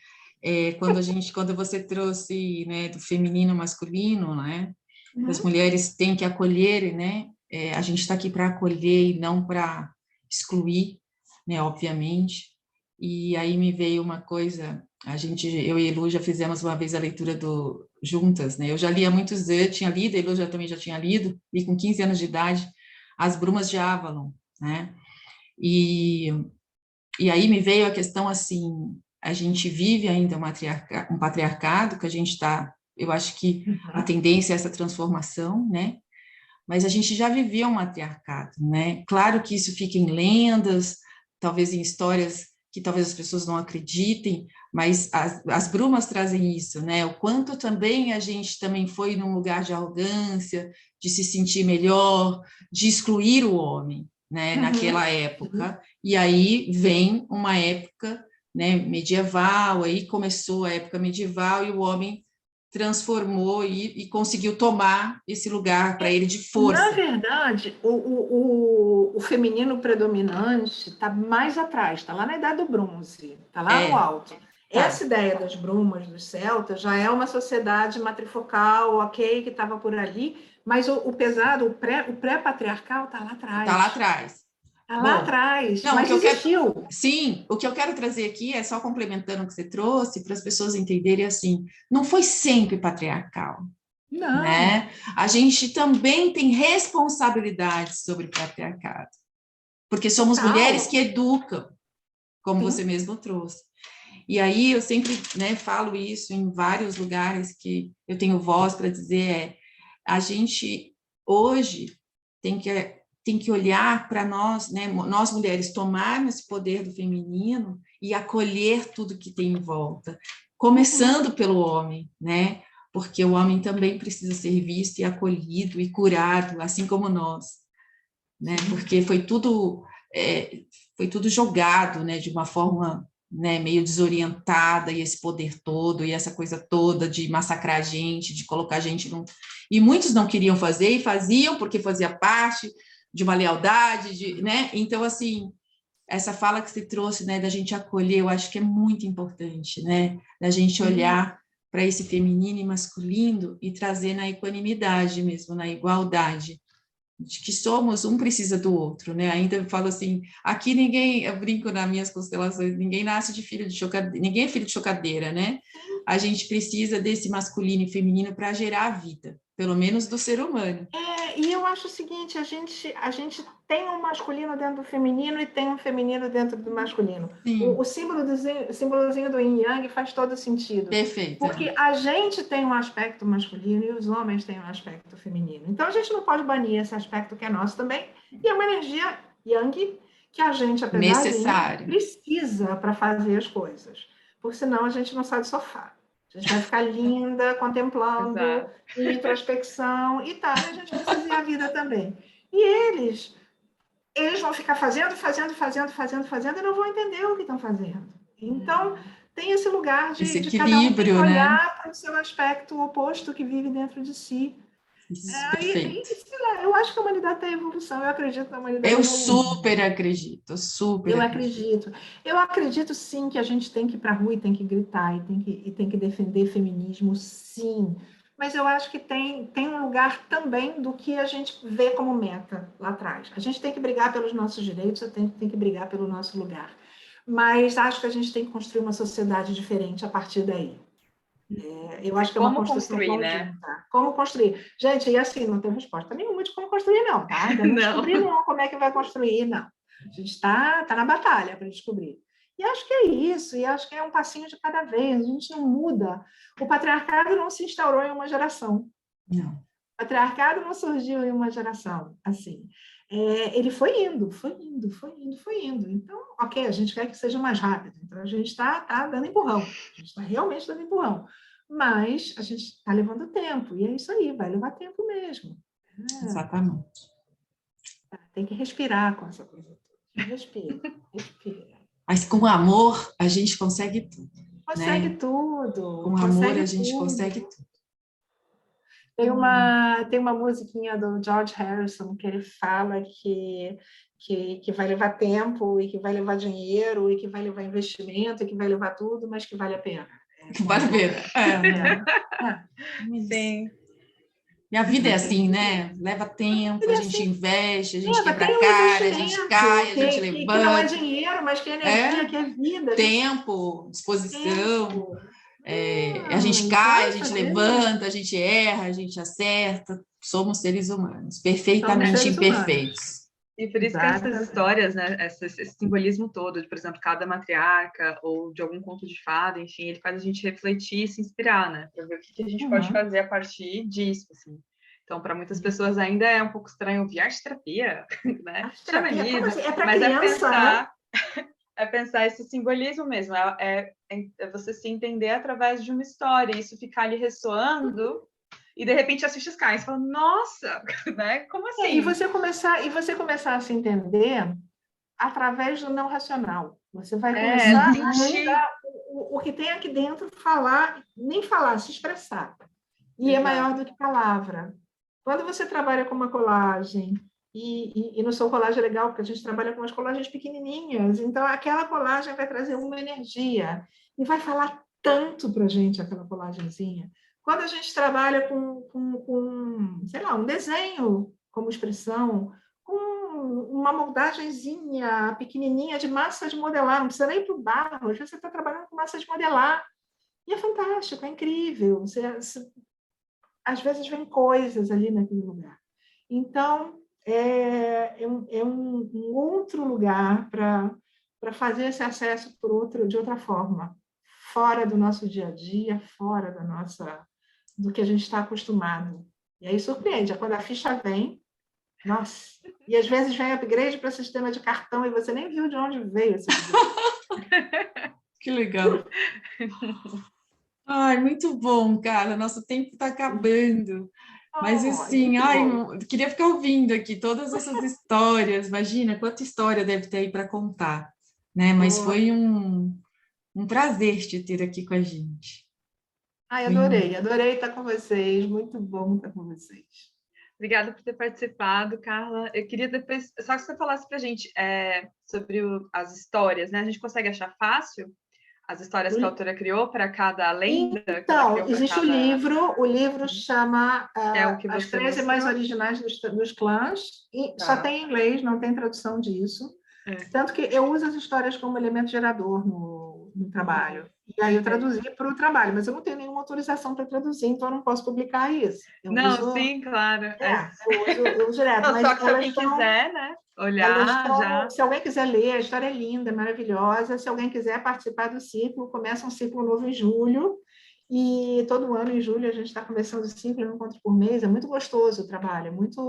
Quando você trouxe, né, do feminino ao masculino, né, as mulheres têm que acolher, né? A gente está aqui para acolher e não para excluir, né? Obviamente. E aí me veio uma coisa, eu e a Elu já fizemos uma vez a leitura juntas, né? Eu já li há muitos anos, tinha lido, a Elu também já tinha lido, e com 15 anos de idade, As Brumas de Avalon, né? E aí me veio a questão assim, a gente vive ainda um patriarcado, que a gente está, eu acho que a tendência é essa transformação, né? Mas a gente já vivia um matriarcado, né? Claro que isso fica em lendas, talvez em histórias que talvez as pessoas não acreditem, mas as brumas trazem isso, né? O quanto também a gente também foi num lugar de arrogância, de se sentir melhor, de excluir o homem, né? Naquela época. E aí vem uma época, né, medieval, aí começou a época medieval e o homem transformou e conseguiu tomar esse lugar para ele de força.
Na verdade, o feminino predominante está mais atrás, está lá na Idade do Bronze, está lá no alto. Essa ideia das brumas, dos celtas, já é uma sociedade matrifocal, ok, que estava por ali, mas o pesado, o pré-patriarcal está lá atrás.
Está lá atrás.
Está lá atrás,
não,
mas existiu.
Sim, o que eu quero trazer aqui é só complementando o que você trouxe, para as pessoas entenderem assim, não foi sempre patriarcal.
Não.
Né? A gente também tem responsabilidade sobre o patriarcado, porque somos mulheres que educam, como você mesmo trouxe. E aí eu sempre, né, falo isso em vários lugares que eu tenho voz para dizer, a gente hoje tem que olhar para nós, né, nós mulheres, tomarmos esse poder do feminino e acolher tudo que tem em volta, começando pelo homem, né? Porque o homem também precisa ser visto e acolhido e curado, assim como nós, né? Porque foi tudo jogado, né, de uma forma, né, meio desorientada, e esse poder todo, e essa coisa toda de massacrar a gente, de colocar a gente num... E muitos não queriam fazer, e faziam porque fazia parte de uma lealdade, né? Então, assim, essa fala que você trouxe, né, da gente acolher, eu acho que é muito importante, né? Da gente olhar para esse feminino e masculino e trazer na equanimidade mesmo, na igualdade, de que somos, um precisa do outro, né? Ainda eu falo assim, aqui ninguém, eu brinco nas minhas constelações, ninguém nasce de filho de chocadeira, ninguém é filho de chocadeira, né? A gente precisa desse masculino e feminino para gerar a vida, pelo menos do ser humano.
E eu acho o seguinte, a gente tem um masculino dentro do feminino e tem um feminino dentro do masculino. O símbolozinho do yin yang faz todo sentido.
Perfeito.
Porque a gente tem um aspecto masculino e os homens têm um aspecto feminino. Então a gente não pode banir esse aspecto que é nosso também. E é uma energia yang que a gente, apesar de precisa para fazer as coisas. Porque senão a gente não sai do sofá. A gente vai ficar linda, contemplando, em introspecção e tal. E a gente precisa ir à vida também. E eles eles vão ficar fazendo, e não vão entender o que estão fazendo. Então, tem esse lugar
Esse
de cada um
equilíbrio, né?
olhar para o seu aspecto oposto que vive dentro de si.
Isso, perfeito.
Sei lá, eu acho que a humanidade tem evolução, eu acredito na humanidade
Eu
evoluindo.
super acredito, super
Eu
acredito.
acredito. Eu acredito, sim, que a gente tem que ir para a rua e tem que gritar, e tem que defender feminismo, sim. Mas eu acho que tem um lugar também do que a gente vê como meta lá atrás. A gente tem que brigar pelos nossos direitos, tem que brigar pelo nosso lugar. Mas acho que a gente tem que construir uma sociedade diferente a partir daí. Eu acho que é uma
Como
construção
construir, né?
conjunta. Como construir? Gente, e assim, não tem resposta nenhuma de como construir, não, tá? Ainda não
Não.
descobri, não, como é que vai construir, não. A gente está na batalha para descobrir. E acho que é isso, e acho que é um passinho de cada vez, a gente não muda. O patriarcado não se instaurou em uma geração.
Não.
O patriarcado não surgiu em uma geração, assim. Ele foi indo. Então, ok, a gente quer que seja mais rápido, então a gente está dando empurrão, a gente está realmente dando empurrão, mas a gente está levando tempo, e é isso aí, vai levar tempo mesmo.
Exatamente.
Tem que respirar com essa coisa toda. Respira.
Mas com amor, a gente consegue tudo,
Consegue
né?
tudo,
Com amor, a gente consegue tudo.
Tem uma musiquinha do George Harrison que ele fala que vai levar tempo, e que vai levar dinheiro, e que vai levar investimento, e que vai levar tudo, mas que vale a pena.
Vale a pena.
Sim.
E a vida é assim, né? Leva tempo, a gente investe, a gente quebra
tem
a
um
cara, a gente
investimento
cai, a gente
que não é
levanta.
dinheiro, mas que é energia, que é vida.
Tempo, disposição. A gente
Então,
cai, a gente levanta, a gente erra, a gente acerta. Somos seres humanos, perfeitamente imperfeitos.
E por isso que essas histórias, né, esse simbolismo todo, de, por exemplo, cada matriarca ou de algum conto de fada, enfim, ele faz a gente refletir e se inspirar, né, para ver o que a gente pode fazer a partir disso, assim. Então, para muitas pessoas ainda é um pouco estranho ouvir arte-terapia, né?
Arte-terapia, como assim? É para
mas
criança, né?
É pensar esse simbolismo mesmo, é você se entender através de uma história, isso ficar ali ressoando, e de repente assiste os caras e fala, nossa, né? Como assim?
E você começar a se entender através do não racional. Você vai começar a deixar o que tem aqui dentro nem falar, se expressar. E é maior do que palavra. Quando você trabalha com uma colagem, e no seu colagem é legal, porque a gente trabalha com umas colagens pequenininhas, então aquela colagem vai trazer uma energia e vai falar tanto para a gente aquela colagenzinha. Quando a gente trabalha com, sei lá, um desenho como expressão, com uma moldagenzinha pequenininha de massa de modelar, não precisa nem ir para o barro, às vezes você está trabalhando com massa de modelar, e é fantástico, é incrível. Às vezes vem coisas ali naquele lugar. Então, é um outro lugar para fazer esse acesso de outra forma, fora do nosso dia a dia, fora do que a gente está acostumado. E aí surpreende, quando a ficha vem, nossa, e às vezes vem upgrade para sistema de cartão e você nem viu de onde veio esse upgrade.
Que legal. Ai, muito bom, cara. Nosso tempo está acabando. Mas assim, queria ficar ouvindo aqui todas essas histórias. Imagina quanta história deve ter aí para contar, né? Mas foi um prazer te ter aqui com a gente.
Adorei estar com vocês. Muito bom estar com vocês.
Obrigada por ter participado, Carla. Eu queria depois, só que você falasse para a gente sobre as histórias, né? A gente consegue achar fácil as histórias que a autora criou para cada lenda?
Então, existe o livro chama As 13 Mais Originais dos Clãs, só tem em inglês, não tem tradução disso. Tanto que eu uso as histórias como elemento gerador no trabalho. E aí eu traduzi para o trabalho, mas eu não tenho nenhuma autorização para traduzir, então eu não posso publicar isso.
Sim, claro.
Eu uso direto.
Não, só que se alguém quiser, né? Olhar,
se alguém quiser ler, a história é linda, maravilhosa. Se alguém quiser participar do ciclo, começa um ciclo novo em julho. E todo ano, em julho, a gente está começando o ciclo, um encontro por mês. É muito gostoso o trabalho, é muito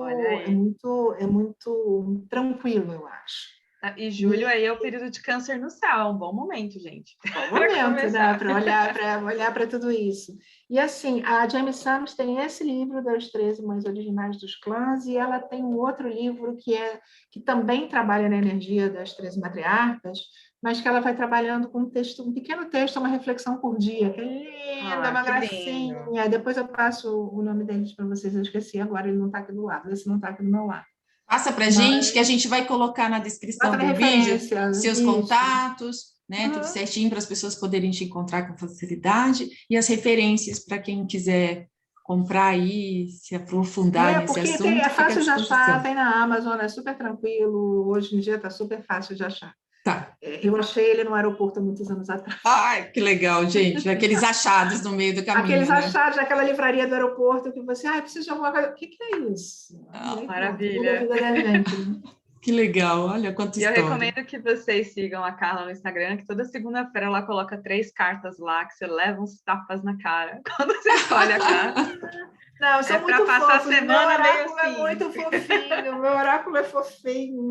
tranquilo, eu acho.
E julho aí é o período de câncer no céu, é um bom momento, gente.
Bom momento, né, para olhar para tudo isso. E assim, a Jamie Sams tem esse livro das 13 Mães Originais dos Clãs, e ela tem um outro livro que também trabalha na energia das 13 matriarcas, mas que ela vai trabalhando com um pequeno texto, uma reflexão por dia, que é linda, uma
que
gracinha.
lindo.
Depois eu passo o nome deles para vocês, eu esqueci agora, ele não está aqui do lado, esse não está aqui do meu lado.
Passa para a gente, que a gente vai colocar na descrição
Bota na
do vídeo
referência,
seus
isso.
contatos, né?
Uhum.
Tudo certinho para as pessoas poderem te encontrar com facilidade e as referências para quem quiser comprar aí, se aprofundar nesse
porque
assunto.
é
fica à
fácil de achar,
disposição.
tem na Amazon, é super tranquilo, hoje em dia está super fácil de achar.
Tá.
Eu achei ele no aeroporto há muitos anos atrás.
Ai, que legal, gente. Aqueles achados no meio do caminho.
Aqueles
né?
achados daquela livraria do aeroporto que você, preciso de alguma coisa. O que é isso?
Ah,
maravilha.
Muda a vida da gente.
Que legal, olha quanta
E eu
história.
recomendo que vocês sigam a Carla no Instagram, que toda segunda-feira ela coloca 3 cartas lá, que você leva uns tapas na cara quando você escolhe a carta.
Não, eu sou muito
pra passar
fofo.
a semana
meu oráculo
meio assim.
é muito fofinho. Meu oráculo é fofinho.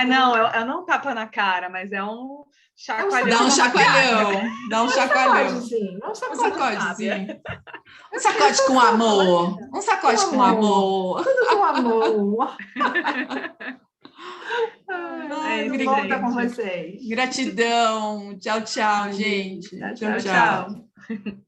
Não, eu não tapa na cara, mas é um chacoalhão.
Dá um chacoalhão. Dá um chacoalhão.
Sacodezinho.
Um sacodezinho. Um sacode com amor. Um sacode com amor.
Tudo com amor.
Tudo
bom estar com vocês.
Gratidão. Tchau, tchau, gente.
Tchau, tchau.